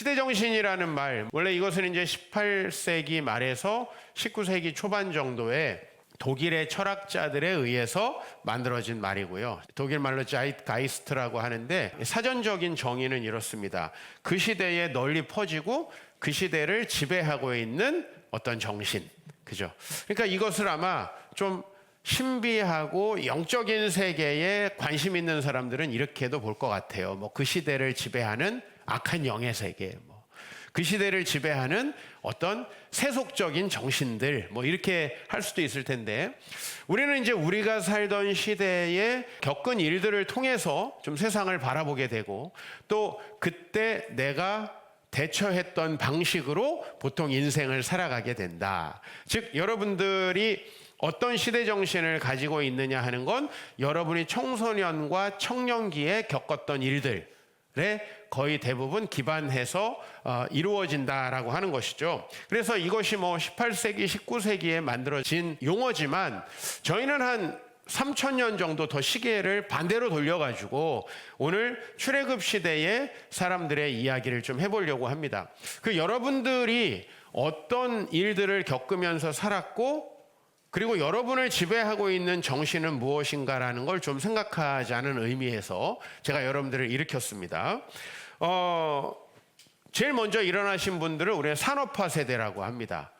시대정신이라는 말, 원래 이것은 이제 18세기 말에서 19세기 초반 정도에 독일의 철학자들에 의해서 만들어진 말이고요. 독일 말로 자이트가이스트라고 하는데 사전적인 정의는 이렇습니다. 그 시대에 널리 퍼지고 그 시대를 지배하고 있는 어떤 정신. 그죠? 그러니까 이것을 아마 좀 신비하고 영적인 세계에 관심 있는 사람들은 이렇게도 볼 것 같아요. 뭐 그 시대를 지배하는 악한 영의 세계, 그 시대를 지배하는 어떤 세속적인 정신들, 이렇게 할 수도 있을 텐데, 우리는 이제 우리가 살던 시대에 겪은 일들을 통해서 좀 세상을 바라보게 되고, 또 그때 내가 대처했던 방식으로 보통 인생을 살아가게 된다. 즉, 여러분들이 어떤 시대 정신을 가지고 있느냐 하는 건 여러분이 청소년과 청년기에 겪었던 일들에 거의 대부분 기반해서 이루어진다라고 하는 것이죠. 그래서 이것이 18세기, 19세기에 만들어진 용어지만 저희는 한 3000년 정도 더 시계를 반대로 돌려가지고 오늘 출애굽 시대의 사람들의 이야기를 좀 해보려고 합니다. 그 여러분들이 어떤 일들을 겪으면서 살았고, 그리고 여러분을 지배하고 있는 정신은 무엇인가라는 걸 좀 생각하자는 의미에서 제가 여러분들을 일으켰습니다. 제일 먼저 일어나신 분들은 우리가 산업화 세대라고 합니다.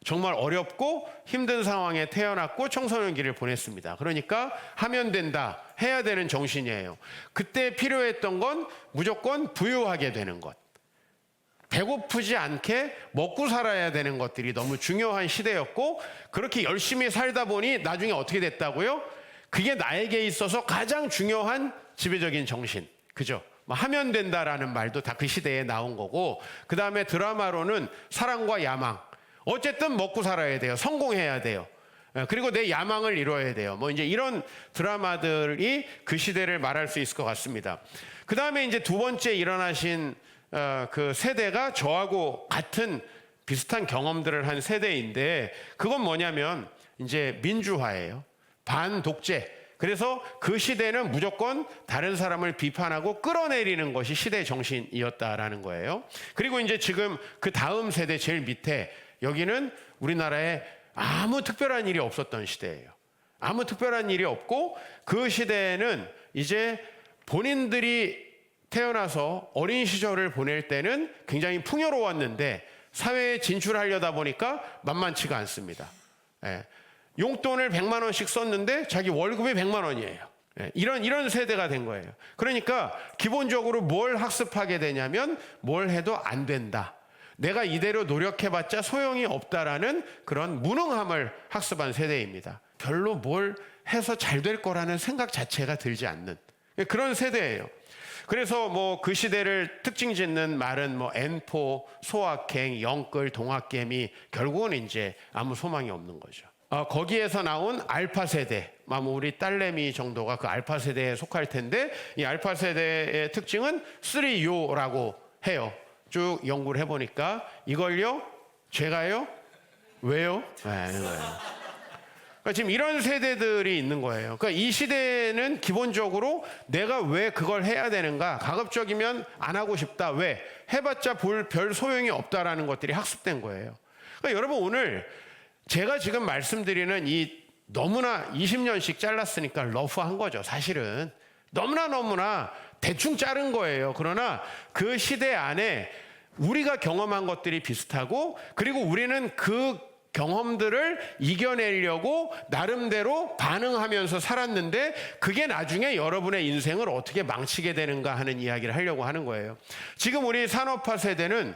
정말 어렵고 힘든 상황에 태어났고 청소년기를 보냈습니다. 그러니까 하면 된다, 해야 되는 정신이에요. 그때 필요했던 건 무조건 부유하게 되는 것. 배고프지 않게 먹고 살아야 되는 것들이 너무 중요한 시대였고, 그렇게 열심히 살다 보니 나중에 어떻게 됐다고요? 그게 나에게 있어서 가장 중요한 지배적인 정신. 그죠? 하면 된다라는 말도 다 그 시대에 나온 거고, 그 다음에 드라마로는 사랑과 야망. 어쨌든 먹고 살아야 돼요. 성공해야 돼요. 그리고 내 야망을 이루어야 돼요. 이제 이런 드라마들이 그 시대를 말할 수 있을 것 같습니다. 그 다음에 이제 두 번째 일어나신 그 세대가 저하고 같은 비슷한 경험들을 한 세대인데, 그건 뭐냐면 이제 민주화예요. 반독재. 그래서 그 시대는 무조건 다른 사람을 비판하고 끌어내리는 것이 시대 정신이었다라는 거예요. 그리고 이제 지금 그 다음 세대 제일 밑에, 여기는 우리나라에 아무 특별한 일이 없었던 시대예요. 아무 특별한 일이 없고, 그 시대에는 이제 본인들이 태어나서 어린 시절을 보낼 때는 굉장히 풍요로웠는데 사회에 진출하려다 보니까 만만치가 않습니다. 용돈을 100만 원씩 썼는데 자기 월급이 100만 원이에요. 이런 세대가 된 거예요. 그러니까 기본적으로 뭘 학습하게 되냐면 뭘 해도 안 된다. 내가 이대로 노력해봤자 소용이 없다라는 그런 무능함을 학습한 세대입니다. 별로 뭘 해서 잘 될 거라는 생각 자체가 들지 않는 그런 세대예요. 그래서 그 시대를 특징 짓는 말은 N포, 소확행, 영끌, 동학개미, 결국은 이제 아무 소망이 없는 거죠. 거기에서 나온 알파 세대, 우리 딸내미 정도가 그 알파 세대에 속할 텐데, 이 알파 세대의 특징은 3요라고 해요. 쭉 연구를 해보니까 이걸요, 제가요, 왜요? 그러니까 지금 이런 세대들이 있는 거예요. 그러니까 이 시대는 기본적으로 내가 왜 그걸 해야 되는가, 가급적이면 안 하고 싶다, 왜? 해봤자 별 소용이 없다라는 것들이 학습된 거예요. 그러니까 여러분, 오늘 제가 지금 말씀드리는 이 너무나 20년씩 잘랐으니까 러프한 거죠. 사실은 너무나 대충 자른 거예요. 그러나 그 시대 안에 우리가 경험한 것들이 비슷하고, 그리고 우리는 그 경험들을 이겨내려고 나름대로 반응하면서 살았는데, 그게 나중에 여러분의 인생을 어떻게 망치게 되는가 하는 이야기를 하려고 하는 거예요. 지금 우리 산업화 세대는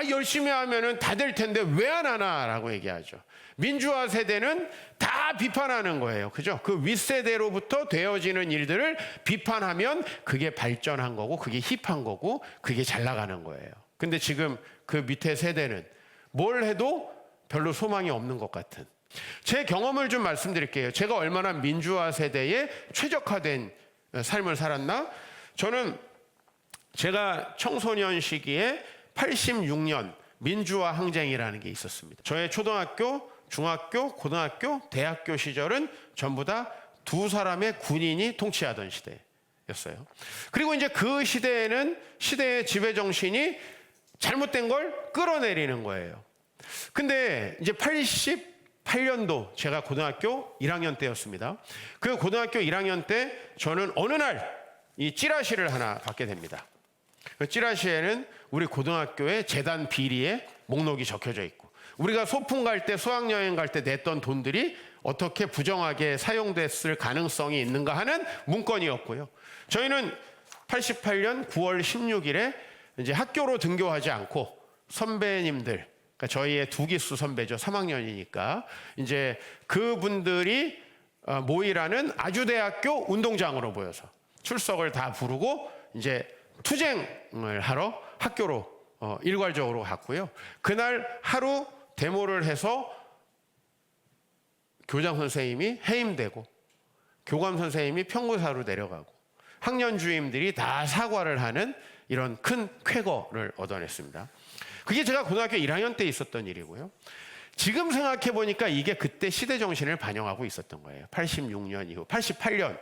열심히 하면은 다 될 텐데 왜 안 하나 라고 얘기하죠. 민주화 세대는 다 비판하는 거예요. 그죠? 그 윗세대로부터 되어지는 일들을 비판하면 그게 발전한 거고, 그게 힙한 거고, 그게 잘 나가는 거예요. 근데 지금 그 밑에 세대는 뭘 해도 별로 소망이 없는 것 같은, 제 경험을 좀 말씀드릴게요. 제가 얼마나 민주화 세대에 최적화된 삶을 살았나? 저는 제가 청소년 시기에 86년 민주화 항쟁이라는 게 있었습니다. 저의 초등학교, 중학교, 고등학교, 대학교 시절은 전부 다 두 사람의 군인이 통치하던 시대였어요. 그리고 이제 그 시대에는 시대의 지배 정신이 잘못된 걸 끌어내리는 거예요. 근데 이제 88년도 제가 고등학교 1학년 때였습니다. 그 고등학교 1학년 때 저는 어느 날 이 찌라시를 하나 받게 됩니다. 그 찌라시에는 우리 고등학교의 재단 비리에 목록이 적혀져 있고, 우리가 소풍 갈 때, 수학여행 갈 때 냈던 돈들이 어떻게 부정하게 사용됐을 가능성이 있는가 하는 문건이었고요. 저희는 88년 9월 16일에 이제 학교로 등교하지 않고 선배님들, 그러니까 저희의 두 기수 선배죠. 3학년이니까 이제 그분들이 모이라는 아주대학교 운동장으로 모여서 출석을 다 부르고 이제 투쟁을 하러 학교로 일괄적으로 갔고요. 그날 하루 데모를 해서 교장 선생님이 해임되고 교감 선생님이 평구사로 내려가고 학년 주임들이 다 사과를 하는 이런 큰 쾌거를 얻어냈습니다. 그게 제가 고등학교 1학년 때 있었던 일이고요. 지금 생각해 보니까 이게 그때 시대 정신을 반영하고 있었던 거예요. 86년 이후 88년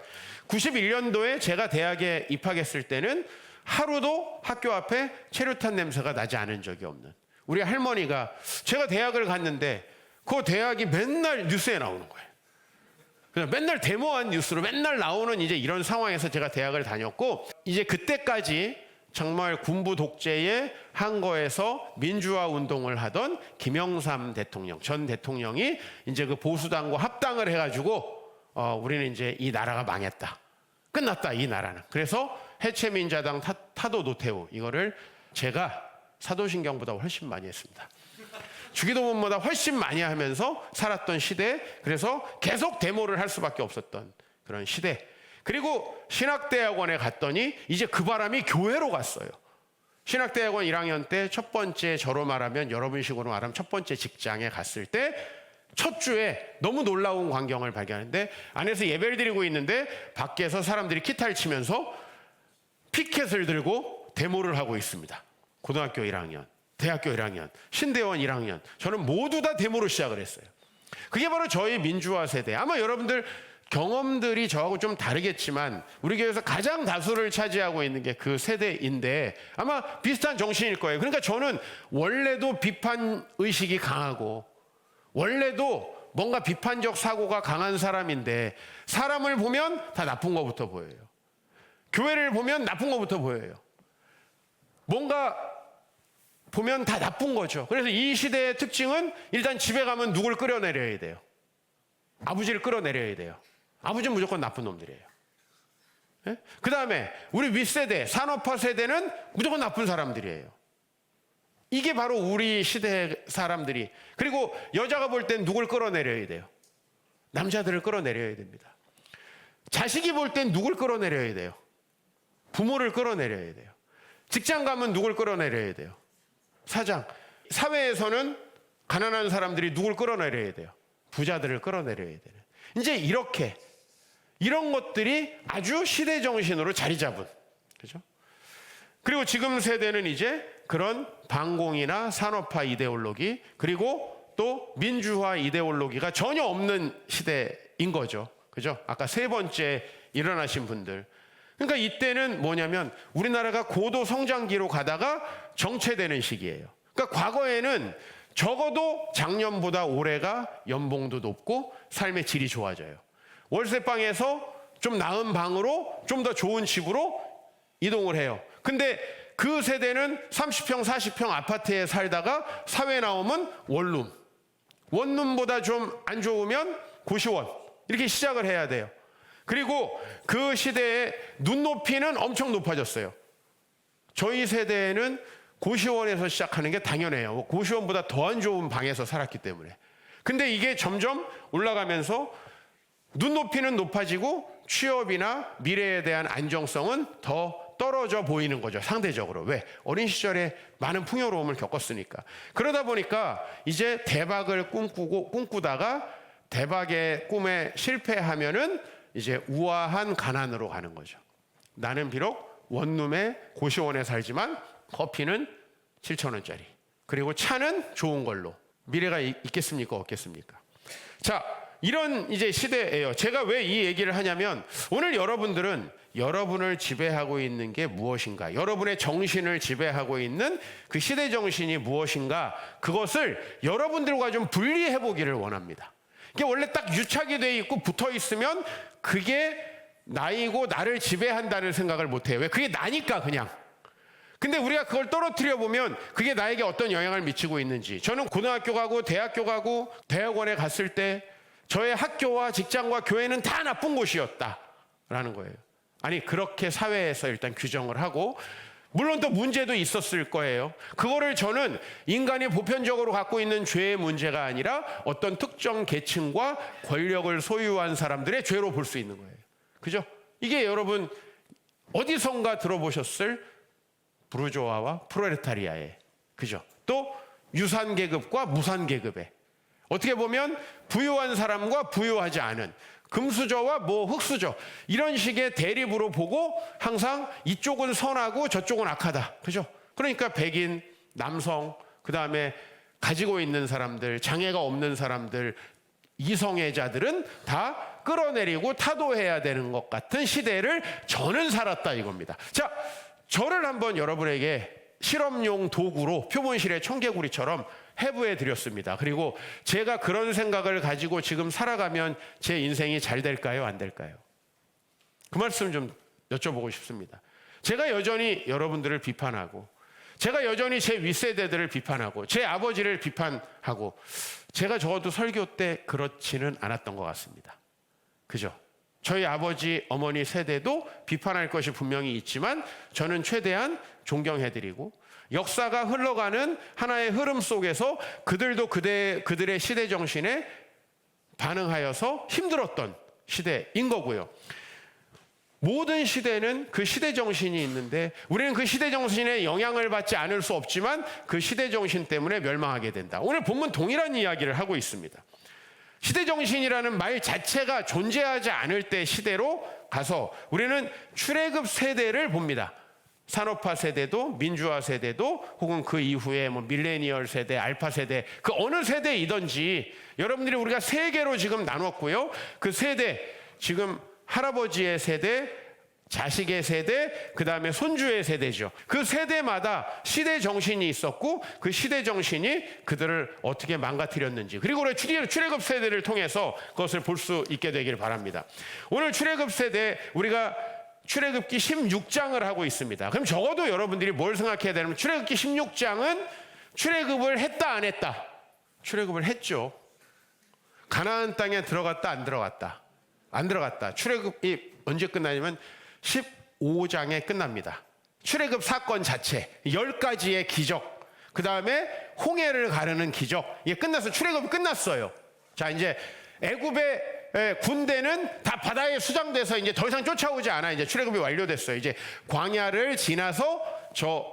91년도에 제가 대학에 입학했을 때는 하루도 학교 앞에 체류탄 냄새가 나지 않은 적이 없는, 우리 할머니가, 제가 대학을 갔는데 그 대학이 맨날 뉴스에 나오는 거예요. 그냥 맨날 데모한 뉴스로 맨날 나오는 이제 이런 상황에서 제가 대학을 다녔고, 이제 그때까지 정말 군부 독재의 한거에서 민주화 운동을 하던 김영삼 대통령, 전 대통령이 이제 그 보수당과 합당을 해가지고 우리는 이제 이 나라가 망했다, 끝났다 이 나라는. 그래서 해체민자당 타도 노태우, 이거를 제가 사도신경보다 훨씬 많이 했습니다. 주기도문보다 훨씬 많이 하면서 살았던 시대, 그래서 계속 데모를 할 수밖에 없었던 그런 시대. 그리고 신학대학원에 갔더니 이제 그 바람이 교회로 갔어요. 신학대학원 1학년 때 첫 번째, 저로 말하면 여러분식으로 말하면 첫 번째 직장에 갔을 때 첫 주에 너무 놀라운 광경을 발견했는데, 안에서 예배를 드리고 있는데 밖에서 사람들이 기타를 치면서 피켓을 들고 데모를 하고 있습니다. 고등학교 1학년, 대학교 1학년, 신대원 1학년, 저는 모두 다 데모로 시작을 했어요. 그게 바로 저희 민주화 세대. 아마 여러분들 경험들이 저하고 좀 다르겠지만 우리 교회에서 가장 다수를 차지하고 있는 게 그 세대인데 아마 비슷한 정신일 거예요. 그러니까 저는 원래도 비판 의식이 강하고 원래도 뭔가 비판적 사고가 강한 사람인데, 사람을 보면 다 나쁜 것부터 보여요. 교회를 보면 나쁜 것부터 보여요. 뭔가 보면 다 나쁜 거죠. 그래서 이 시대의 특징은 일단 집에 가면 누굴 끌어내려야 돼요. 아버지를 끌어내려야 돼요. 아버지는 무조건 나쁜 놈들이에요. 예? 그 다음에 우리 윗세대, 산업화 세대는 무조건 나쁜 사람들이에요. 이게 바로 우리 시대 사람들이. 그리고 여자가 볼 땐 누굴 끌어내려야 돼요? 남자들을 끌어내려야 됩니다. 자식이 볼 땐 누굴 끌어내려야 돼요? 부모를 끌어내려야 돼요. 직장 가면 누굴 끌어내려야 돼요? 사장. 사회에서는 가난한 사람들이 누굴 끌어내려야 돼요? 부자들을 끌어내려야 되는. 이제 이렇게 이런 것들이 아주 시대 정신으로 자리 잡은, 그죠? 그리고 지금 세대는 이제 그런 반공이나 산업화 이데올로기, 그리고 또 민주화 이데올로기가 전혀 없는 시대인 거죠. 그죠? 아까 세 번째 일어나신 분들. 그러니까 이때는 뭐냐면 우리나라가 고도 성장기로 가다가 정체되는 시기예요. 그러니까 과거에는 적어도 작년보다 올해가 연봉도 높고 삶의 질이 좋아져요. 월세방에서 좀 나은 방으로 좀 더 좋은 집으로 이동을 해요. 근데 그 세대는 30평, 40평 아파트에 살다가 사회 나오면 원룸. 원룸보다 좀 안 좋으면 고시원. 이렇게 시작을 해야 돼요. 그리고 그 시대에 눈높이는 엄청 높아졌어요. 저희 세대에는 고시원에서 시작하는 게 당연해요. 고시원보다 더 안 좋은 방에서 살았기 때문에. 근데 이게 점점 올라가면서 눈높이는 높아지고 취업이나 미래에 대한 안정성은 더 떨어져 보이는 거죠. 상대적으로. 왜? 어린 시절에 많은 풍요로움을 겪었으니까. 그러다 보니까 이제 대박을 꿈꾸다가 대박의 꿈에 실패하면은 이제 우아한 가난으로 가는 거죠. 나는 비록 원룸에 고시원에 살지만 커피는 7,000원짜리. 그리고 차는 좋은 걸로. 미래가 있겠습니까? 없겠습니까? 자, 이런 이제 시대예요. 제가 왜 이 얘기를 하냐면 오늘 여러분들은 여러분을 지배하고 있는 게 무엇인가? 여러분의 정신을 지배하고 있는 그 시대 정신이 무엇인가? 그것을 여러분들과 좀 분리해 보기를 원합니다. 이게 원래 딱 유착이 돼 있고 붙어 있으면 그게 나이고 나를 지배한다는 생각을 못 해요. 왜? 그게 나니까 그냥. 근데 우리가 그걸 떨어뜨려 보면 그게 나에게 어떤 영향을 미치고 있는지. 저는 고등학교 가고 대학교 가고 대학원에 갔을 때 저의 학교와 직장과 교회는 다 나쁜 곳이었다라는 거예요. 아니 그렇게 사회에서 일단 규정을 하고 물론 또 문제도 있었을 거예요. 그거를 저는 인간이 보편적으로 갖고 있는 죄의 문제가 아니라 어떤 특정 계층과 권력을 소유한 사람들의 죄로 볼 수 있는 거예요. 그죠? 이게 여러분 어디선가 들어보셨을 부르조아와 프롤레타리아의, 그죠? 또 유산계급과 무산계급의, 어떻게 보면 부유한 사람과 부유하지 않은, 금수저와 뭐 흙수저, 이런 식의 대립으로 보고 항상 이쪽은 선하고 저쪽은 악하다. 그죠? 그러니까 백인, 남성, 그 다음에 가지고 있는 사람들, 장애가 없는 사람들, 이성애자들은 다 끌어내리고 타도해야 되는 것 같은 시대를 저는 살았다 이겁니다. 자, 저를 한번 여러분에게 실험용 도구로 표본실의 청개구리처럼 해부해 드렸습니다. 그리고 제가 그런 생각을 가지고 지금 살아가면 제 인생이 잘 될까요? 안 될까요? 그 말씀 좀 여쭤보고 싶습니다. 제가 여전히 여러분들을 비판하고, 제가 여전히 제 윗세대들을 비판하고, 제 아버지를 비판하고, 제가 적어도 설교 때 그렇지는 않았던 것 같습니다. 그죠? 저희 아버지, 어머니 세대도 비판할 것이 분명히 있지만 저는 최대한 존경해드리고, 역사가 흘러가는 하나의 흐름 속에서 그들도 그들의 시대 정신에 반응하여서 힘들었던 시대인 거고요. 모든 시대는 그 시대 정신이 있는데 우리는 그 시대 정신에 영향을 받지 않을 수 없지만 그 시대 정신 때문에 멸망하게 된다. 오늘 본문 동일한 이야기를 하고 있습니다. 시대 정신이라는 말 자체가 존재하지 않을 때 시대로 가서 우리는 출애굽 세대를 봅니다. 산업화 세대도 민주화 세대도 혹은 그 이후에 뭐 밀레니얼 세대, 알파 세대, 그 어느 세대이든지 여러분들이 우리가 세 개로 지금 나눴고요. 그 세대, 지금 할아버지의 세대, 자식의 세대, 그 다음에 손주의 세대죠. 그 세대마다 시대 정신이 있었고 그 시대 정신이 그들을 어떻게 망가뜨렸는지, 그리고 우리 출애굽 세대를 통해서 그것을 볼 수 있게 되길 바랍니다. 오늘 출애굽 세대 우리가 출애굽기 16장을 하고 있습니다. 그럼 적어도 여러분들이 뭘 생각해야 되냐면 출애굽기 16장은 출애굽을 했다 안 했다? 출애굽을 했죠. 가나안 땅에 들어갔다 안 들어갔다? 안 들어갔다. 출애굽이 언제 끝나냐면 15장에 끝납니다. 출애굽 사건 자체 10가지의 기적, 그 다음에 홍해를 가르는 기적, 이게 끝나서 출애굽이 끝났어요. 자, 이제 애굽의 군대는 다 바다에 수장돼서 이제 더 이상 쫓아오지 않아. 이제 출애굽이 완료됐어요. 이제 광야를 지나서 저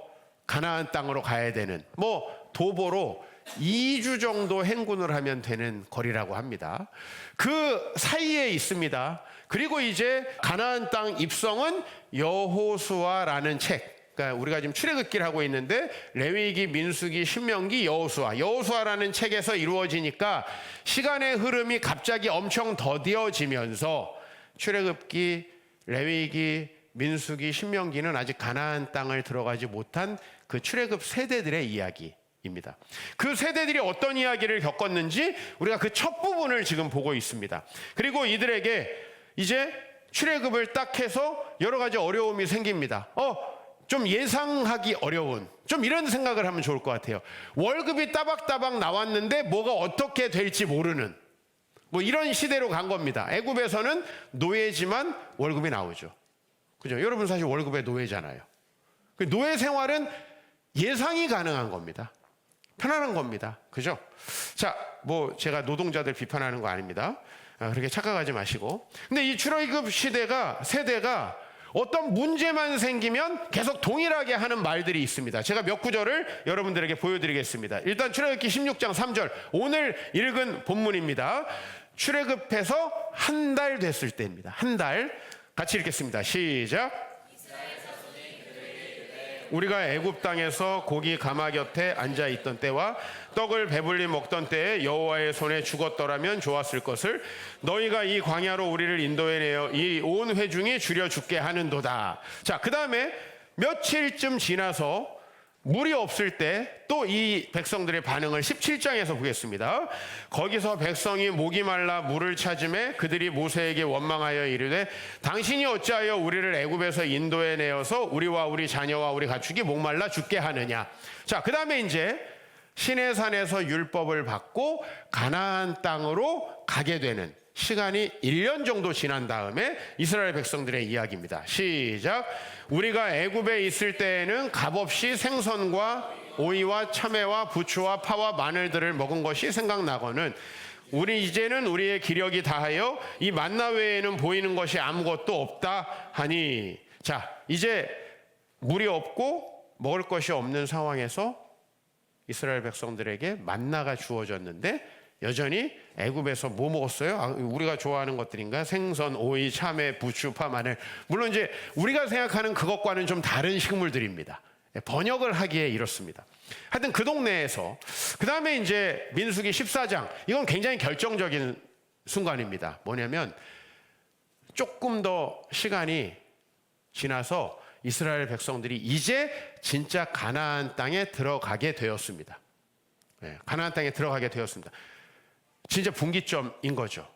가나안 땅으로 가야 되는, 뭐 도보로 2주 정도 행군을 하면 되는 거리라고 합니다. 그 사이에 있습니다. 그리고 이제 가나안 땅 입성은 여호수아라는 책, 그러니까 우리가 지금 출애굽기를 하고 있는데 레위기, 민수기, 신명기, 여호수아라는 책에서 이루어지니까 시간의 흐름이 갑자기 엄청 더디어지면서 출애굽기, 레위기, 민수기, 신명기는 아직 가나안 땅을 들어가지 못한 그 출애굽 세대들의 이야기입니다. 그 세대들이 어떤 이야기를 겪었는지 우리가 그 첫 부분을 지금 보고 있습니다. 그리고 이들에게 이제 출애굽을 딱 해서 여러 가지 어려움이 생깁니다. 좀 예상하기 어려운, 좀 이런 생각을 하면 좋을 것 같아요. 월급이 따박따박 나왔는데 뭐가 어떻게 될지 모르는, 뭐 이런 시대로 간 겁니다. 애굽에서는 노예지만 월급이 나오죠. 그죠? 여러분 사실 월급의 노예잖아요. 노예 생활은 예상이 가능한 겁니다. 편안한 겁니다. 그죠? 자, 뭐 제가 노동자들 비판하는 거 아닙니다. 그렇게 착각하지 마시고. 근데 이 출애굽 세대가 어떤 문제만 생기면 계속 동일하게 하는 말들이 있습니다. 제가 몇 구절을 여러분들에게 보여드리겠습니다. 일단 출애굽기 16장 3절, 오늘 읽은 본문입니다. 출애굽해서 한 달 됐을 때입니다. 한 달. 같이 읽겠습니다. 시작. 우리가 애굽 땅에서 고기 가마 곁에 앉아 있던 때와 떡을 배불리 먹던 때에 여호와의 손에 죽었더라면 좋았을 것을 너희가 이 광야로 우리를 인도해 내어 이 온 회중이 줄여 죽게 하는도다. 자, 그다음에 며칠쯤 지나서 물이 없을 때 또 이 백성들의 반응을 17장에서 보겠습니다. 거기서 백성이 목이 말라 물을 찾음에 그들이 모세에게 원망하여 이르되 당신이 어찌하여 우리를 애굽에서 인도해 내어서 우리와 우리 자녀와 우리 가축이 목말라 죽게 하느냐. 자, 그 다음에 이제 시내산에서 율법을 받고 가나안 땅으로 가게 되는 시간이 1년 정도 지난 다음에 이스라엘 백성들의 이야기입니다. 시작. 우리가 애굽에 있을 때에는 값없이 생선과 오이와 참외와 부추와 파와 마늘들을 먹은 것이 생각나거늘 우리 이제는 우리의 기력이 다하여 이 만나 외에는 보이는 것이 아무것도 없다 하니. 자, 이제 물이 없고 먹을 것이 없는 상황에서 이스라엘 백성들에게 만나가 주어졌는데 여전히 애굽에서 뭐 먹었어요? 우리가 좋아하는 것들인가? 생선, 오이, 참외, 부추, 파, 마늘. 물론 이제 우리가 생각하는 그것과는 좀 다른 식물들입니다. 번역을 하기에 이렇습니다. 하여튼 그 동네에서 그 다음에 이제 민수기 14장, 이건 굉장히 결정적인 순간입니다. 뭐냐면 조금 더 시간이 지나서 이스라엘 백성들이 이제 진짜 가나안 땅에 들어가게 되었습니다. 가나안 땅에 들어가게 되었습니다. 진짜 분기점인 거죠.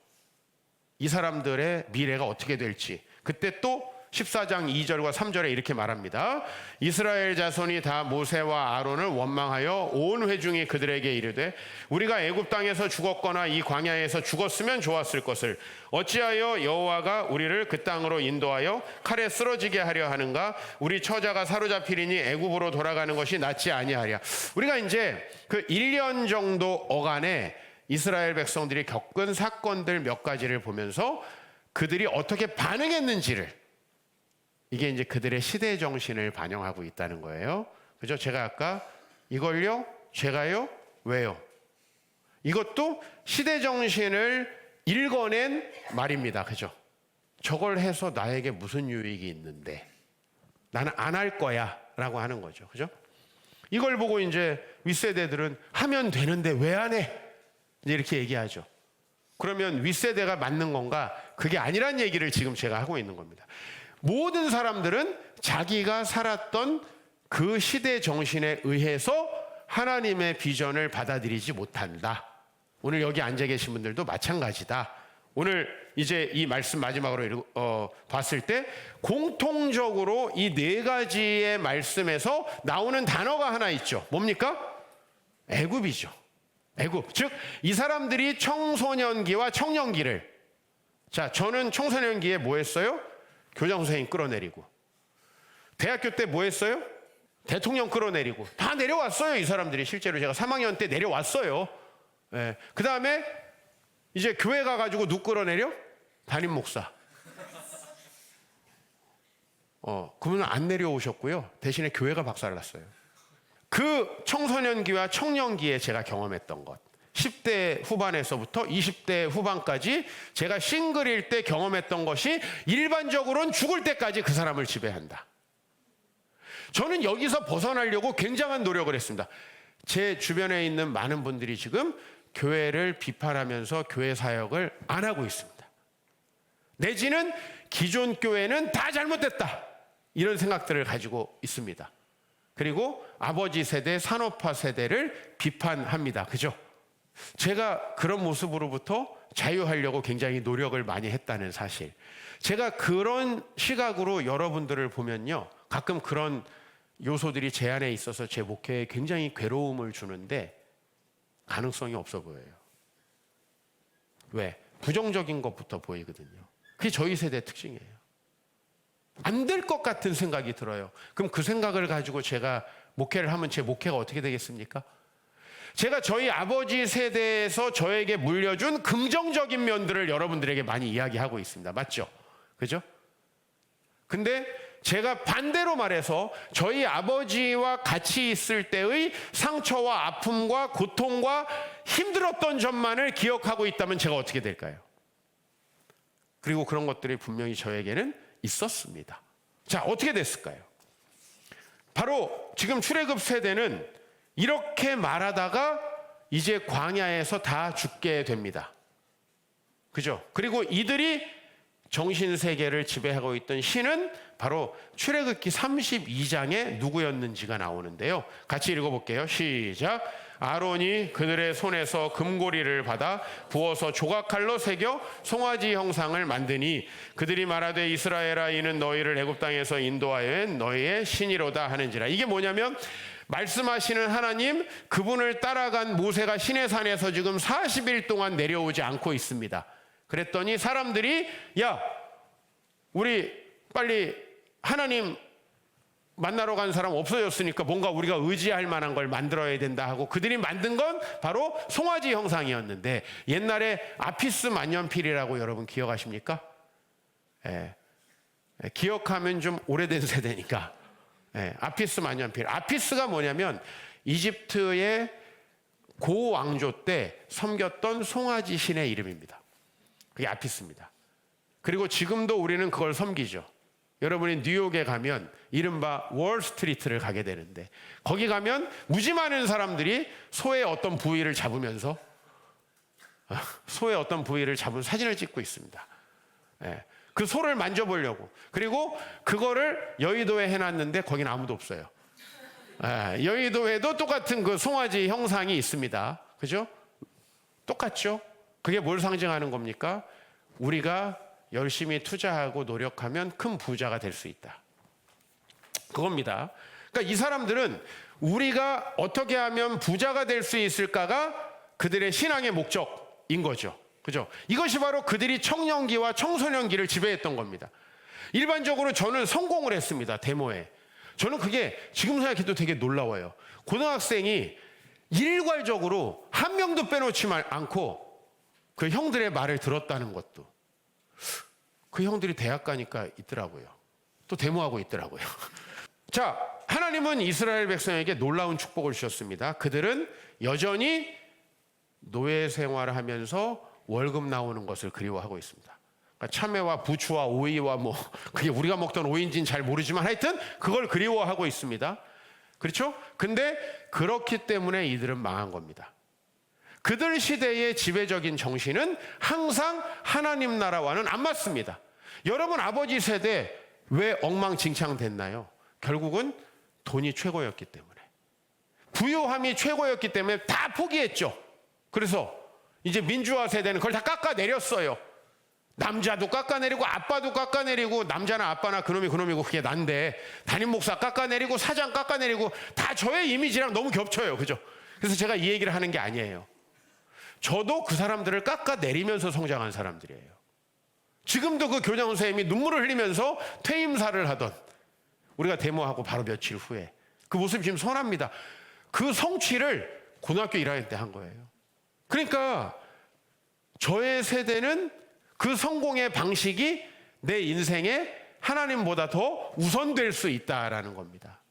이 사람들의 미래가 어떻게 될지. 그때 또 14장 2절과 3절에 이렇게 말합니다. 이스라엘 자손이 다 모세와 아론을 원망하여 온 회중이 그들에게 이르되 우리가 애굽 땅에서 죽었거나 이 광야에서 죽었으면 좋았을 것을 어찌하여 여호와가 우리를 그 땅으로 인도하여 칼에 쓰러지게 하려 하는가. 우리 처자가 사로잡히리니 애굽으로 돌아가는 것이 낫지 아니하랴. 우리가 이제 그 1년 정도 어간에 이스라엘 백성들이 겪은 사건들 몇 가지를 보면서 그들이 어떻게 반응했는지를, 이게 이제 그들의 시대 정신을 반영하고 있다는 거예요. 그죠? 제가 아까 이걸요? 제가요? 왜요? 이것도 시대 정신을 읽어낸 말입니다. 그죠? 저걸 해서 나에게 무슨 유익이 있는데 나는 안 할 거야 라고 하는 거죠. 그죠? 이걸 보고 이제 윗세대들은 하면 되는데 왜 안 해? 이제 이렇게 얘기하죠. 그러면 윗세대가 맞는 건가? 그게 아니란 얘기를 지금 제가 하고 있는 겁니다. 모든 사람들은 자기가 살았던 그 시대 정신에 의해서 하나님의 비전을 받아들이지 못한다. 오늘 여기 앉아 계신 분들도 마찬가지다. 오늘 이제 이 말씀 마지막으로 봤을 때 공통적으로 이 네 가지의 말씀에서 나오는 단어가 하나 있죠. 뭡니까? 애굽이죠. 애굽. 즉 이 사람들이 청소년기와 청년기를, 자, 저는 청소년기에 뭐 했어요? 교장 선생님 끌어내리고, 대학교 때 뭐 했어요? 대통령 끌어내리고, 다 내려왔어요. 이 사람들이 실제로 제가 3학년 때 내려왔어요. 예. 그 다음에 이제 교회 가가지고 누구 끌어내려? 담임 목사. 그분은 안 내려오셨고요. 대신에 교회가 박살났어요. 그 청소년기와 청년기에 제가 경험했던 것, 10대 후반에서부터 20대 후반까지 제가 싱글일 때 경험했던 것이 일반적으로는 죽을 때까지 그 사람을 지배한다. 저는 여기서 벗어나려고 굉장한 노력을 했습니다. 제 주변에 있는 많은 분들이 지금 교회를 비판하면서 교회 사역을 안 하고 있습니다. 내지는 기존 교회는 다 잘못됐다, 이런 생각들을 가지고 있습니다. 그리고 아버지 세대, 산업화 세대를 비판합니다. 그죠? 제가 그런 모습으로부터 자유하려고 굉장히 노력을 많이 했다는 사실. 제가 그런 시각으로 여러분들을 보면요, 가끔 그런 요소들이 제 안에 있어서 제 목회에 굉장히 괴로움을 주는데 가능성이 없어 보여요. 왜? 부정적인 것부터 보이거든요. 그게 저희 세대의 특징이에요. 안 될 것 같은 생각이 들어요. 그럼 그 생각을 가지고 제가 목회를 하면 제 목회가 어떻게 되겠습니까? 제가 저희 아버지 세대에서 저에게 물려준 긍정적인 면들을 여러분들에게 많이 이야기하고 있습니다. 맞죠? 그죠? 근데 제가 반대로 말해서 저희 아버지와 같이 있을 때의 상처와 아픔과 고통과 힘들었던 점만을 기억하고 있다면 제가 어떻게 될까요? 그리고 그런 것들이 분명히 저에게는 있었습니다. 자, 어떻게 됐을까요? 바로 지금 출애굽 세대는 이렇게 말하다가 이제 광야에서 다 죽게 됩니다. 그죠? 그리고 이들이 정신세계를 지배하고 있던 신은 바로 출애굽기 32장에 누구였는지가 나오는데요. 같이 읽어볼게요. 시작. 아론이 그들의 손에서 금고리를 받아 부어서 조각칼로 새겨 송아지 형상을 만드니 그들이 말하되 이스라엘아 이는 너희를 애굽 땅에서 인도하여 너희의 신이로다 하는지라. 이게 뭐냐면 말씀하시는 하나님, 그분을 따라간 모세가 시내산에서 지금 40일 동안 내려오지 않고 있습니다. 그랬더니 사람들이 야 우리 빨리 하나님 만나러 간 사람 없어졌으니까 뭔가 우리가 의지할 만한 걸 만들어야 된다 하고 그들이 만든 건 바로 송아지 형상이었는데, 옛날에 아피스 만년필이라고 여러분 기억하십니까? 기억하면 좀 오래된 세대니까. 아피스 만년필. 아피스가 뭐냐면 이집트의 고 왕조 때 섬겼던 송아지 신의 이름입니다. 그게 아피스입니다. 그리고 지금도 우리는 그걸 섬기죠. 여러분이 뉴욕에 가면 이른바 월스트리트를 가게 되는데, 거기 가면 무지 많은 사람들이 소의 어떤 부위를 잡으면서 사진을 찍고 있습니다. 그 소를 만져보려고. 그리고 그거를 여의도에 해놨는데 거긴 아무도 없어요. 여의도에도 똑같은 그 송아지 형상이 있습니다. 그죠? 똑같죠? 그게 뭘 상징하는 겁니까? 우리가 열심히 투자하고 노력하면 큰 부자가 될 수 있다. 그겁니다. 그러니까 이 사람들은 우리가 어떻게 하면 부자가 될 수 있을까가 그들의 신앙의 목적인 거죠. 그죠? 이것이 바로 그들이 청년기와 청소년기를 지배했던 겁니다. 일반적으로 저는 성공을 했습니다. 데모에. 저는 그게 지금 생각해도 되게 놀라워요. 고등학생이 일괄적으로 한 명도 빼놓지 않고 그 형들의 말을 들었다는 것도. 그 형들이 대학 가니까 있더라고요. 또 데모하고 있더라고요. 자, 하나님은 이스라엘 백성에게 놀라운 축복을 주셨습니다. 그들은 여전히 노예 생활을 하면서 월급 나오는 것을 그리워하고 있습니다. 그러니까 참외와 부추와 오이와 그게 우리가 먹던 오이인지는 잘 모르지만 하여튼 그걸 그리워하고 있습니다. 그렇죠? 근데 그렇기 때문에 이들은 망한 겁니다. 그들 시대의 지배적인 정신은 항상 하나님 나라와는 안 맞습니다. 여러분 아버지 세대 왜 엉망진창 됐나요? 결국은 돈이 최고였기 때문에, 부유함이 최고였기 때문에 다 포기했죠. 그래서 이제 민주화 세대는 그걸 다 깎아내렸어요. 남자도 깎아내리고 아빠도 깎아내리고, 남자나 아빠나 그놈이고 그게 난데 담임 목사 깎아내리고 사장 깎아내리고 다 저의 이미지랑 너무 겹쳐요. 그죠? 그래서 제가 이 얘기를 하는 게 아니에요. 저도 그 사람들을 깎아내리면서 성장한 사람들이에요. 지금도 그 교장 선생님이 눈물을 흘리면서 퇴임사를 하던, 우리가 데모하고 바로 며칠 후에 그 모습이 지금 선합니다. 그 성취를 고등학교 1학년 때 한 거예요. 그러니까 저의 세대는 그 성공의 방식이 내 인생에 하나님보다 더 우선될 수 있다라는 겁니다.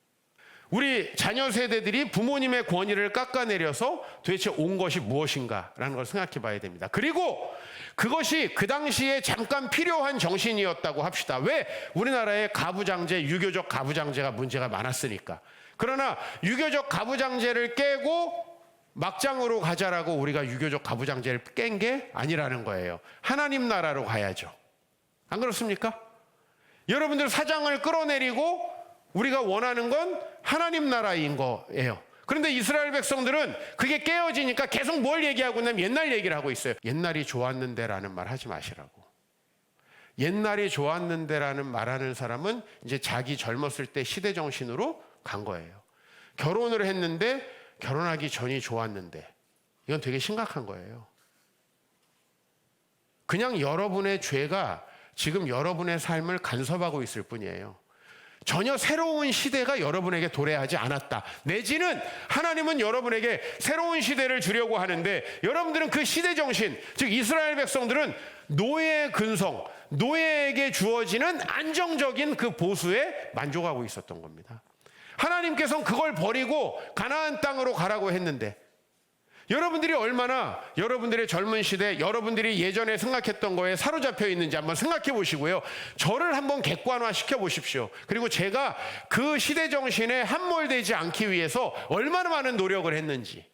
우리 자녀 세대들이 부모님의 권위를 깎아내려서 도대체 온 것이 무엇인가라는 걸 생각해 봐야 됩니다. 그리고 그것이 그 당시에 잠깐 필요한 정신이었다고 합시다. 왜? 우리나라의 가부장제, 유교적 가부장제가 문제가 많았으니까. 그러나 유교적 가부장제를 깨고 막장으로 가자라고 우리가 유교적 가부장제를 깬 게 아니라는 거예요. 하나님 나라로 가야죠. 안 그렇습니까? 여러분들 사장을 끌어내리고 우리가 원하는 건 하나님 나라인 거예요. 그런데 이스라엘 백성들은 그게 깨어지니까 계속 뭘 얘기하고 있냐면 옛날 얘기를 하고 있어요. 옛날이 좋았는데라는 말 하지 마시라고. 옛날이 좋았는데라는 말하는 사람은 이제 자기 젊었을 때 시대 정신으로 간 거예요. 결혼을 했는데 결혼하기 전이 좋았는데, 이건 되게 심각한 거예요. 그냥 여러분의 죄가 지금 여러분의 삶을 간섭하고 있을 뿐이에요. 전혀 새로운 시대가 여러분에게 도래하지 않았다. 내지는 하나님은 여러분에게 새로운 시대를 주려고 하는데, 여러분들은 그 시대 정신, 즉 이스라엘 백성들은 노예의 근성, 노예에게 주어지는 안정적인 그 보수에 만족하고 있었던 겁니다. 하나님께서는 그걸 버리고 가나안 땅으로 가라고 했는데, 여러분들이 얼마나 여러분들의 젊은 시대, 여러분들이 예전에 생각했던 거에 사로잡혀 있는지 한번 생각해 보시고요. 저를 한번 객관화시켜 보십시오. 그리고 제가 그 시대 정신에 함몰되지 않기 위해서 얼마나 많은 노력을 했는지.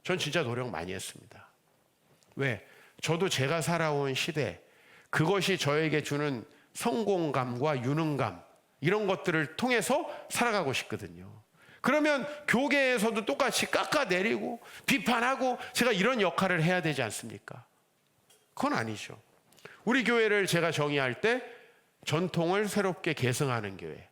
전 진짜 노력 많이 했습니다. 왜? 저도 제가 살아온 시대, 그것이 저에게 주는 성공감과 유능감, 이런 것들을 통해서 살아가고 싶거든요. 그러면 교계에서도 똑같이 깎아내리고 비판하고 제가 이런 역할을 해야 되지 않습니까? 그건 아니죠. 우리 교회를 제가 정의할 때 전통을 새롭게 계승하는 교회.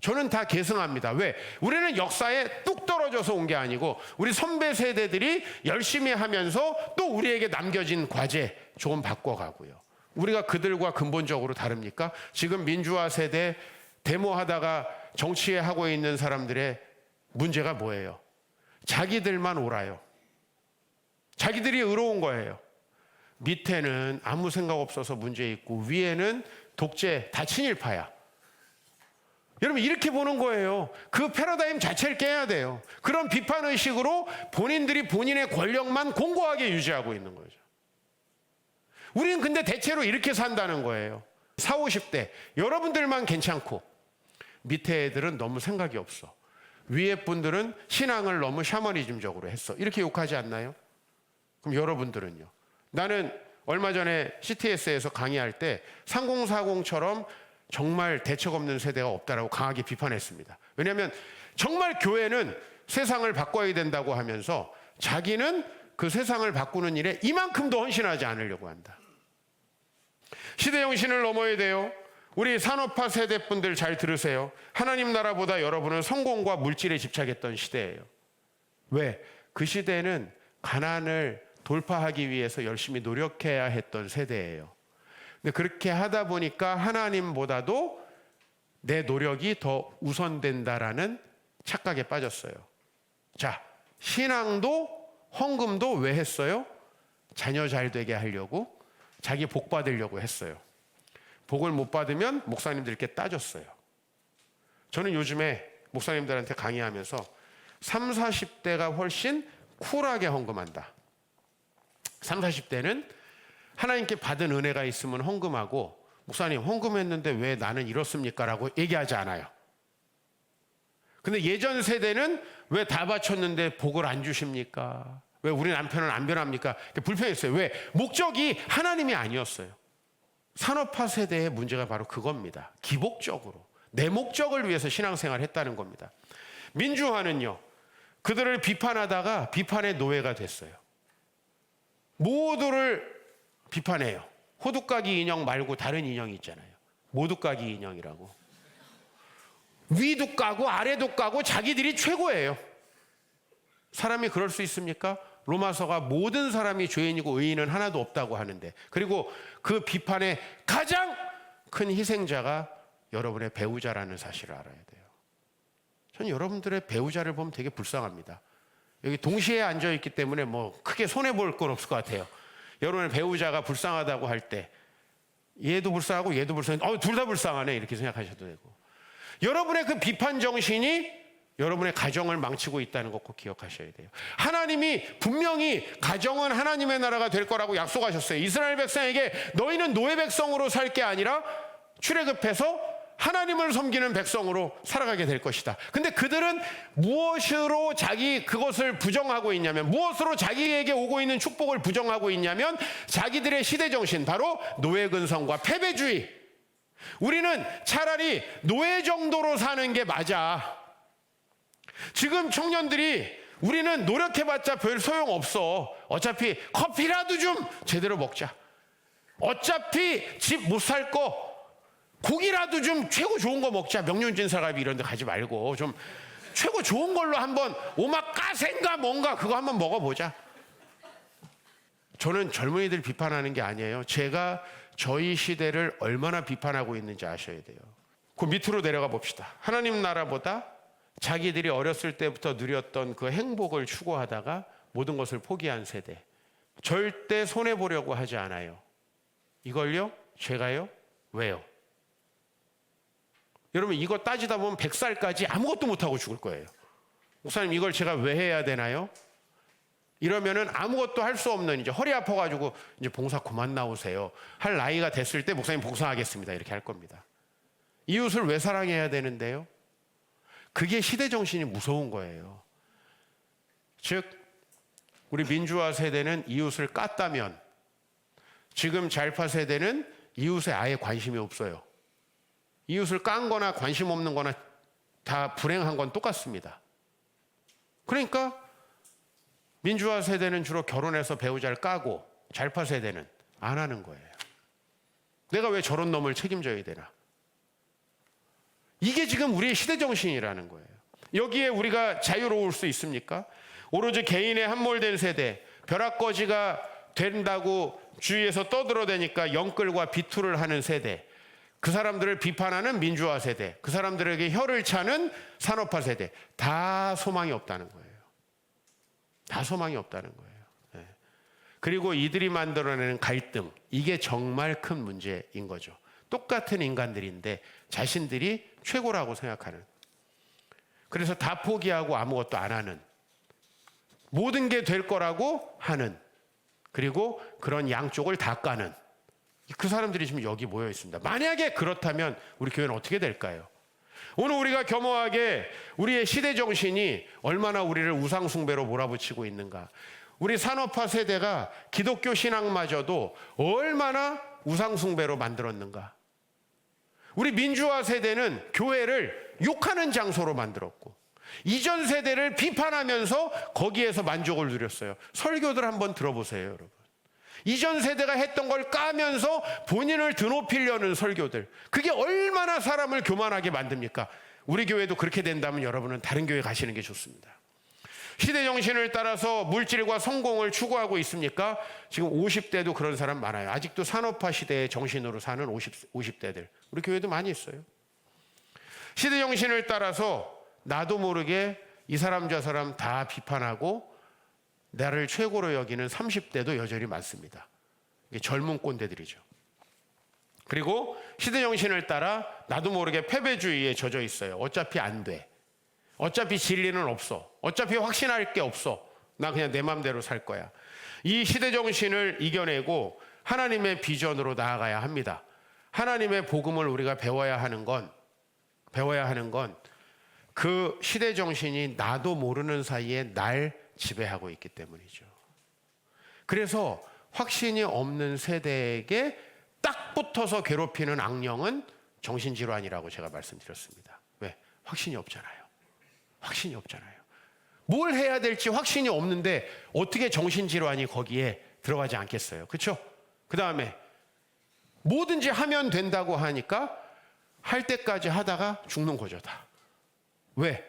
저는 다 계승합니다. 왜? 우리는 역사에 뚝 떨어져서 온 게 아니고 우리 선배 세대들이 열심히 하면서 또 우리에게 남겨진 과제 조금 바꿔가고요. 우리가 그들과 근본적으로 다릅니까? 지금 민주화 세대 데모하다가 정치에 하고 있는 사람들의 문제가 뭐예요? 자기들만 옳아요. 자기들이 의로운 거예요. 밑에는 아무 생각 없어서 문제 있고 위에는 독재 다 친일파야. 여러분 이렇게 보는 거예요. 그 패러다임 자체를 깨야 돼요. 그런 비판의식으로 본인들이 본인의 권력만 공고하게 유지하고 있는 거죠. 우리는 근데 대체로 이렇게 산다는 거예요. 40, 50대 여러분들만 괜찮고 밑에 애들은 너무 생각이 없어. 위에 분들은 신앙을 너무 샤머니즘적으로 했어. 이렇게 욕하지 않나요? 그럼 여러분들은요? 나는 얼마 전에 CTS에서 강의할 때 3040처럼 정말 대책 없는 세대가 없다라고 강하게 비판했습니다. 왜냐하면 정말 교회는 세상을 바꿔야 된다고 하면서 자기는 그 세상을 바꾸는 일에 이만큼도 헌신하지 않으려고 한다. 시대 정신을 넘어야 돼요. 우리 산업화 세대분들 잘 들으세요. 하나님 나라보다 여러분은 성공과 물질에 집착했던 시대예요. 왜? 그 시대는 가난을 돌파하기 위해서 열심히 노력해야 했던 세대예요. 근데 그렇게 하다 보니까 하나님보다도 내 노력이 더 우선된다라는 착각에 빠졌어요. 자, 신앙도 헌금도 왜 했어요? 자녀 잘 되게 하려고, 자기 복 받으려고 했어요. 복을 못 받으면 목사님들께 따졌어요. 저는 요즘에 목사님들한테 강의하면서 30, 40대가 훨씬 쿨하게 헌금한다. 30, 40대는 하나님께 받은 은혜가 있으면 헌금하고, 목사님 헌금했는데 왜 나는 이렇습니까? 라고 얘기하지 않아요. 근데 예전 세대는 왜 다 바쳤는데 복을 안 주십니까? 왜 우리 남편은 안 변합니까? 불편했어요. 왜? 목적이 하나님이 아니었어요. 산업화 세대의 문제가 바로 그겁니다. 기복적으로 내 목적을 위해서 신앙생활을 했다는 겁니다. 민주화는요, 그들을 비판하다가 비판의 노예가 됐어요. 모두를 비판해요. 호두까기 인형 말고 다른 인형이 있잖아요. 모두까기 인형이라고. 위도 까고 아래도 까고 자기들이 최고예요. 사람이 그럴 수 있습니까? 로마서가 모든 사람이 죄인이고 의인은 하나도 없다고 하는데, 그리고 그 비판의 가장 큰 희생자가 여러분의 배우자라는 사실을 알아야 돼요. 저는 여러분들의 배우자를 보면 되게 불쌍합니다. 여기 동시에 앉아있기 때문에 뭐 크게 손해볼 건 없을 것 같아요. 여러분의 배우자가 불쌍하다고 할 때 얘도 불쌍하고 얘도 불쌍해, 둘 다 불쌍하네, 이렇게 생각하셔도 되고, 여러분의 그 비판 정신이 여러분의 가정을 망치고 있다는 것 꼭 기억하셔야 돼요. 하나님이 분명히 가정은 하나님의 나라가 될 거라고 약속하셨어요. 이스라엘 백성에게 너희는 노예 백성으로 살 게 아니라 출애굽해서 하나님을 섬기는 백성으로 살아가게 될 것이다. 근데 그들은 무엇으로 그것을 부정하고 있냐면, 무엇으로 자기에게 오고 있는 축복을 부정하고 있냐면, 자기들의 시대 정신, 바로 노예 근성과 패배주의. 우리는 차라리 노예 정도로 사는 게 맞아. 지금 청년들이 우리는 노력해봤자 별 소용없어. 어차피 커피라도 좀 제대로 먹자. 어차피 집 못 살 거 고기라도 좀 최고 좋은 거 먹자. 명륜진 사가비 이런 데 가지 말고 좀 최고 좋은 걸로 한번 오마카세인가 뭔가 그거 한번 먹어보자. 저는 젊은이들 비판하는 게 아니에요. 제가 저희 시대를 얼마나 비판하고 있는지 아셔야 돼요. 그 밑으로 내려가 봅시다. 하나님 나라보다 자기들이 어렸을 때부터 누렸던 그 행복을 추구하다가 모든 것을 포기한 세대. 절대 손해보려고 하지 않아요. 이걸요? 제가요? 왜요? 여러분 이거 따지다 보면 100살까지 아무것도 못하고 죽을 거예요. 목사님 이걸 제가 왜 해야 되나요? 이러면은 아무것도 할 수 없는, 이제 허리 아파가지고 이제 봉사 그만 나오세요 할 나이가 됐을 때 목사님 봉사하겠습니다 이렇게 할 겁니다. 이웃을 왜 사랑해야 되는데요? 그게 시대 정신이 무서운 거예요. 즉 우리 민주화 세대는 이웃을 깠다면 지금 잘파 세대는 이웃에 아예 관심이 없어요. 이웃을 깐 거나 관심 없는 거나 다 불행한 건 똑같습니다. 그러니까 민주화 세대는 주로 결혼해서 배우자를 까고 잘파 세대는 안 하는 거예요. 내가 왜 저런 놈을 책임져야 되나? 이게 지금 우리의 시대 정신이라는 거예요. 여기에 우리가 자유로울 수 있습니까? 오로지 개인의 함몰된 세대, 벼락거지가 된다고 주위에서 떠들어대니까 영끌과 비투를 하는 세대, 그 사람들을 비판하는 민주화 세대, 그 사람들에게 혀를 차는 산업화 세대, 다 소망이 없다는 거예요. 다 소망이 없다는 거예요. 네. 그리고 이들이 만들어내는 갈등, 이게 정말 큰 문제인 거죠. 똑같은 인간들인데 자신들이 최고라고 생각하는, 그래서 다 포기하고 아무것도 안 하는, 모든 게 될 거라고 하는, 그리고 그런 양쪽을 다 까는 그 사람들이 지금 여기 모여 있습니다. 만약에 그렇다면 우리 교회는 어떻게 될까요? 오늘 우리가 겸허하게 우리의 시대 정신이 얼마나 우리를 우상 숭배로 몰아붙이고 있는가. 우리 산업화 세대가 기독교 신앙마저도 얼마나 우상 숭배로 만들었는가. 우리 민주화 세대는 교회를 욕하는 장소로 만들었고 이전 세대를 비판하면서 거기에서 만족을 누렸어요. 설교들 한번 들어보세요, 여러분. 이전 세대가 했던 걸 까면서 본인을 드높이려는 설교들, 그게 얼마나 사람을 교만하게 만듭니까? 우리 교회도 그렇게 된다면 여러분은 다른 교회 가시는 게 좋습니다. 시대 정신을 따라서 물질과 성공을 추구하고 있습니까? 지금 50대도 그런 사람 많아요. 아직도 산업화 시대의 정신으로 사는 50대들 우리 교회도 많이 있어요. 시대 정신을 따라서 나도 모르게 이 사람 저 사람 다 비판하고 나를 최고로 여기는 30대도 여전히 많습니다. 이게 젊은 꼰대들이죠. 그리고 시대 정신을 따라 나도 모르게 패배주의에 젖어 있어요. 어차피 안 돼. 어차피 진리는 없어. 어차피 확신할 게 없어. 나 그냥 내 마음대로 살 거야. 이 시대 정신을 이겨내고 하나님의 비전으로 나아가야 합니다. 하나님의 복음을 우리가 배워야 하는 건 그 시대 정신이 나도 모르는 사이에 날 지배하고 있기 때문이죠. 그래서 확신이 없는 세대에게 딱 붙어서 괴롭히는 악령은 정신질환이라고 제가 말씀드렸습니다. 왜? 확신이 없잖아요. 확신이 없잖아요. 뭘 해야 될지 확신이 없는데 어떻게 정신질환이 거기에 들어가지 않겠어요? 그렇죠? 그 다음에 뭐든지 하면 된다고 하니까 할 때까지 하다가 죽는 거죠, 다. 왜?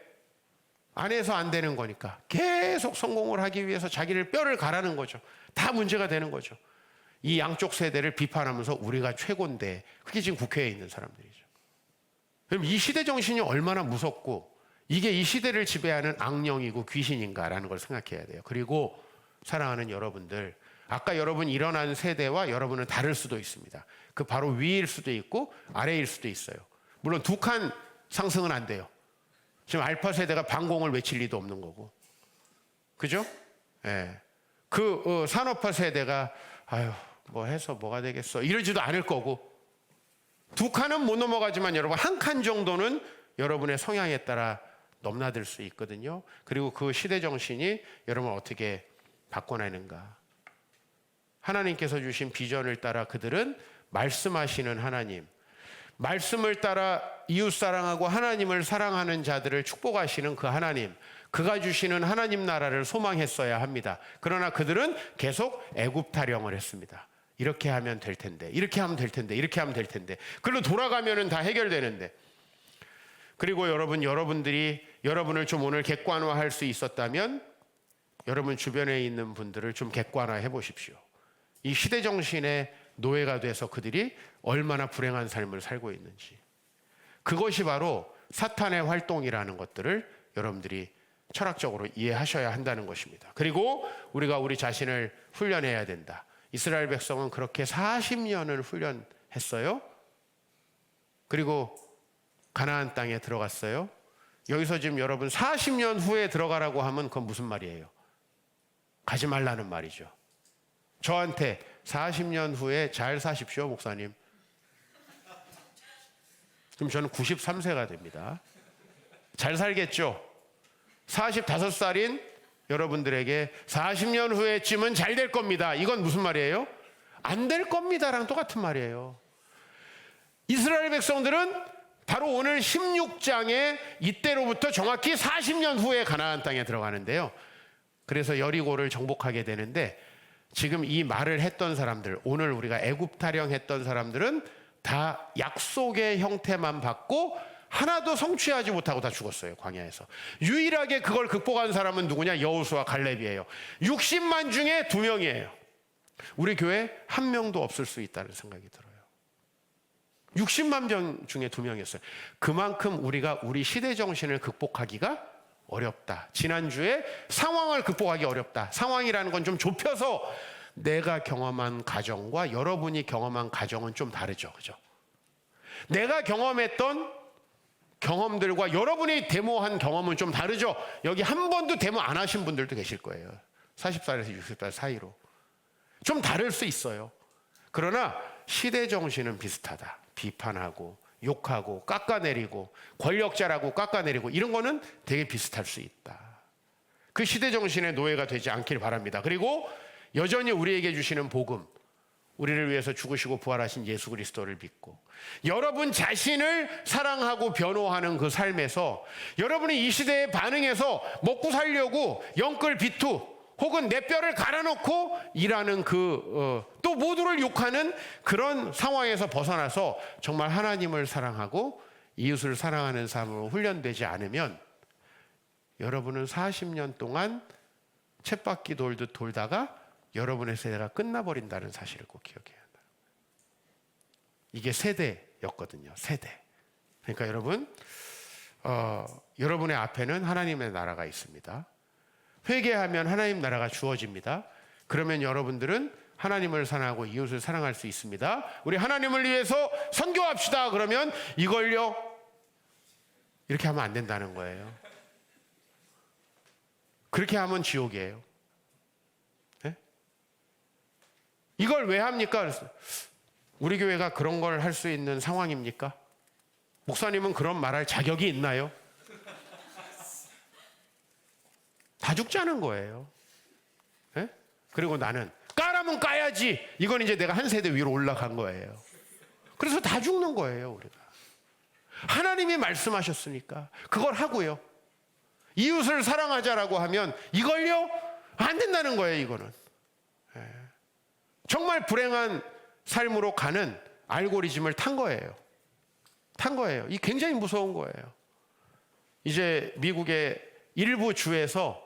안 해서 안 되는 거니까 계속 성공을 하기 위해서 자기를 뼈를 가라는 거죠. 다 문제가 되는 거죠. 이 양쪽 세대를 비판하면서 우리가 최고인데, 그게 지금 국회에 있는 사람들이죠. 그럼 이 시대 정신이 얼마나 무섭고 이게 이 시대를 지배하는 악령이고 귀신인가라는 걸 생각해야 돼요. 그리고 사랑하는 여러분들, 아까 여러분 일어난 세대와 여러분은 다를 수도 있습니다. 그 바로 위일 수도 있고 아래일 수도 있어요. 물론 두 칸 상승은 안 돼요. 지금 알파 세대가 반공을 외칠 리도 없는 거고, 그죠? 예. 산업화 세대가 아유 뭐 해서 뭐가 되겠어 이러지도 않을 거고, 두 칸은 못 넘어가지만 여러분 한 칸 정도는 여러분의 성향에 따라 넘나들 수 있거든요. 그리고 그 시대 정신이 여러분을 어떻게 바꿔내는가. 하나님께서 주신 비전을 따라 그들은 말씀하시는 하나님, 말씀을 따라 이웃사랑하고 하나님을 사랑하는 자들을 축복하시는 그 하나님, 그가 주시는 하나님 나라를 소망했어야 합니다. 그러나 그들은 계속 애굽 타령을 했습니다. 이렇게 하면 될 텐데, 이렇게 하면 될 텐데, 이렇게 하면 될 텐데, 그걸로 돌아가면 다 해결되는데. 그리고 여러분들이 여러분을 좀 오늘 객관화할 수 있었다면 여러분 주변에 있는 분들을 좀 객관화해 보십시오. 이 시대 정신의 노예가 돼서 그들이 얼마나 불행한 삶을 살고 있는지. 그것이 바로 사탄의 활동이라는 것들을 여러분들이 철학적으로 이해하셔야 한다는 것입니다. 그리고 우리가 우리 자신을 훈련해야 된다. 이스라엘 백성은 그렇게 40년을 훈련했어요. 그리고 가나안 땅에 들어갔어요. 여기서 지금 여러분 40년 후에 들어가라고 하면 그건 무슨 말이에요? 가지 말라는 말이죠. 저한테 40년 후에 잘 사십시오, 목사님. 그럼 저는 93세가 됩니다. 잘 살겠죠? 45살인 여러분들에게 40년 후에쯤은 잘 될 겁니다. 이건 무슨 말이에요? 안 될 겁니다랑 똑같은 말이에요. 이스라엘 백성들은 바로 오늘 16장에 이때로부터 정확히 40년 후에 가나안 땅에 들어가는데요. 그래서 여리고를 정복하게 되는데 지금 이 말을 했던 사람들, 오늘 우리가 애굽 타령했던 사람들은 다 약속의 형태만 받고 하나도 성취하지 못하고 다 죽었어요. 광야에서. 유일하게 그걸 극복한 사람은 누구냐? 여호수아 갈렙이에요. 60만 중에 2명이에요. 우리 교회 1명도 없을 수 있다는 생각이 들어요. 60만 명 중에 2명이었어요. 그만큼 우리가 우리 시대 정신을 극복하기가 어렵다. 지난주에 상황을 극복하기 어렵다. 상황이라는 건 좀 좁혀서 내가 경험한 가정과 여러분이 경험한 가정은 좀 다르죠. 그죠? 내가 경험했던 경험들과 여러분이 데모한 경험은 좀 다르죠. 여기 한 번도 데모 안 하신 분들도 계실 거예요. 40살에서 60살 사이로. 좀 다를 수 있어요. 그러나 시대 정신은 비슷하다. 비판하고 욕하고 깎아내리고 권력자라고 깎아내리고 이런 거는 되게 비슷할 수 있다. 그 시대 정신의 노예가 되지 않길 바랍니다. 그리고 여전히 우리에게 주시는 복음, 우리를 위해서 죽으시고 부활하신 예수 그리스도를 믿고 여러분 자신을 사랑하고 변호하는 그 삶에서 여러분이 이 시대에 반응해서 먹고 살려고 영끌 비투 혹은 내 뼈를 갈아놓고 일하는 또 모두를 욕하는 그런 상황에서 벗어나서 정말 하나님을 사랑하고 이웃을 사랑하는 삶으로 훈련되지 않으면 여러분은 40년 동안 쳇바퀴 돌듯 돌다가 여러분의 세대가 끝나버린다는 사실을 꼭 기억해야 한다. 이게 세대였거든요. 세대. 그러니까 여러분, 여러분의 앞에는 하나님의 나라가 있습니다. 회개하면 하나님 나라가 주어집니다. 그러면 여러분들은 하나님을 사랑하고 이웃을 사랑할 수 있습니다. 우리 하나님을 위해서 선교합시다. 그러면 이걸요 이렇게 하면 안 된다는 거예요. 그렇게 하면 지옥이에요. 네? 이걸 왜 합니까? 그래서 우리 교회가 그런 걸 할 수 있는 상황입니까? 목사님은 그런 말할 자격이 있나요? 다 죽자는 거예요. 네? 그리고 나는 까라면 까야지. 이건 이제 내가 한 세대 위로 올라간 거예요. 그래서 다 죽는 거예요, 우리가. 하나님이 말씀하셨으니까 그걸 하고요. 이웃을 사랑하자라고 하면 이걸요? 안 된다는 거예요, 이거는. 네. 정말 불행한 삶으로 가는 알고리즘을 탄 거예요. 탄 거예요. 이 굉장히 무서운 거예요. 이제 미국의 일부 주에서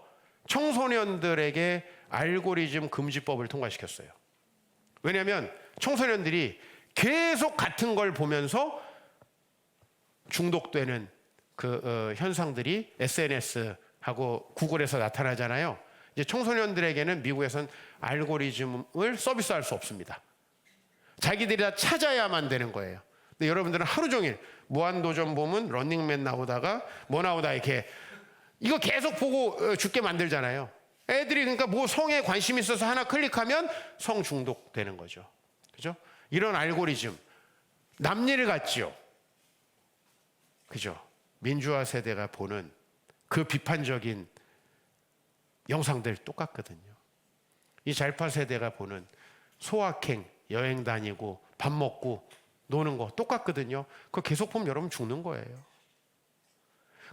청소년들에게 알고리즘 금지법을 통과시켰어요. 왜냐하면 청소년들이 계속 같은 걸 보면서 중독되는 현상들이 SNS하고 구글에서 나타나잖아요. 이제 청소년들에게는 미국에선 알고리즘을 서비스할 수 없습니다. 자기들이 다 찾아야만 되는 거예요. 근데 여러분들은 하루 종일 무한도전 보면 런닝맨 나오다가 뭐 나오다 이렇게 이거 계속 보고 죽게 만들잖아요. 애들이 그러니까 뭐 성에 관심 있어서 하나 클릭하면 성 중독되는 거죠. 그죠? 이런 알고리즘 남일 같지요. 그죠? 민주화 세대가 보는 그 비판적인 영상들 똑같거든요. 이 잘파 세대가 보는 소확행, 여행 다니고 밥 먹고 노는 거 똑같거든요. 그거 계속 보면 여러분 죽는 거예요.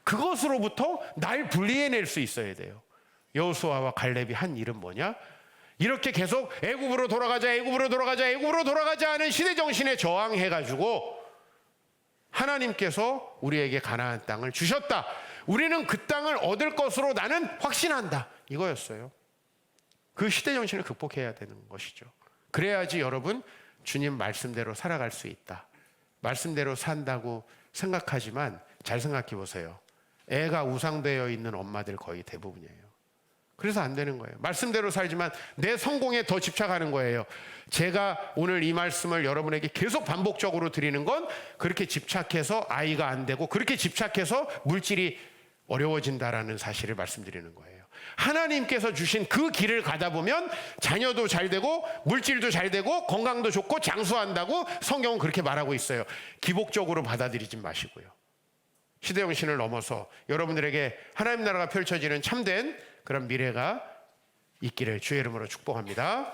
그것으로부터 날 분리해낼 수 있어야 돼요. 여호수아와 갈렙이 한 일은 뭐냐? 이렇게 계속 애굽으로 돌아가자, 애굽으로 돌아가자, 애굽으로 돌아가자 하는 시대 정신에 저항해가지고 하나님께서 우리에게 가나안 땅을 주셨다. 우리는 그 땅을 얻을 것으로 나는 확신한다. 이거였어요. 그 시대 정신을 극복해야 되는 것이죠. 그래야지 여러분 주님 말씀대로 살아갈 수 있다. 말씀대로 산다고 생각하지만 잘 생각해 보세요. 애가 우상되어 있는 엄마들 거의 대부분이에요. 그래서 안 되는 거예요. 말씀대로 살지만 내 성공에 더 집착하는 거예요. 제가 오늘 이 말씀을 여러분에게 계속 반복적으로 드리는 건 그렇게 집착해서 아이가 안 되고 그렇게 집착해서 물질이 어려워진다라는 사실을 말씀드리는 거예요. 하나님께서 주신 그 길을 가다 보면 자녀도 잘 되고 물질도 잘 되고 건강도 좋고 장수한다고 성경은 그렇게 말하고 있어요. 기복적으로 받아들이지 마시고요. 시대정신을 넘어서 여러분들에게 하나님 나라가 펼쳐지는 참된 그런 미래가 있기를 주의 이름으로 축복합니다.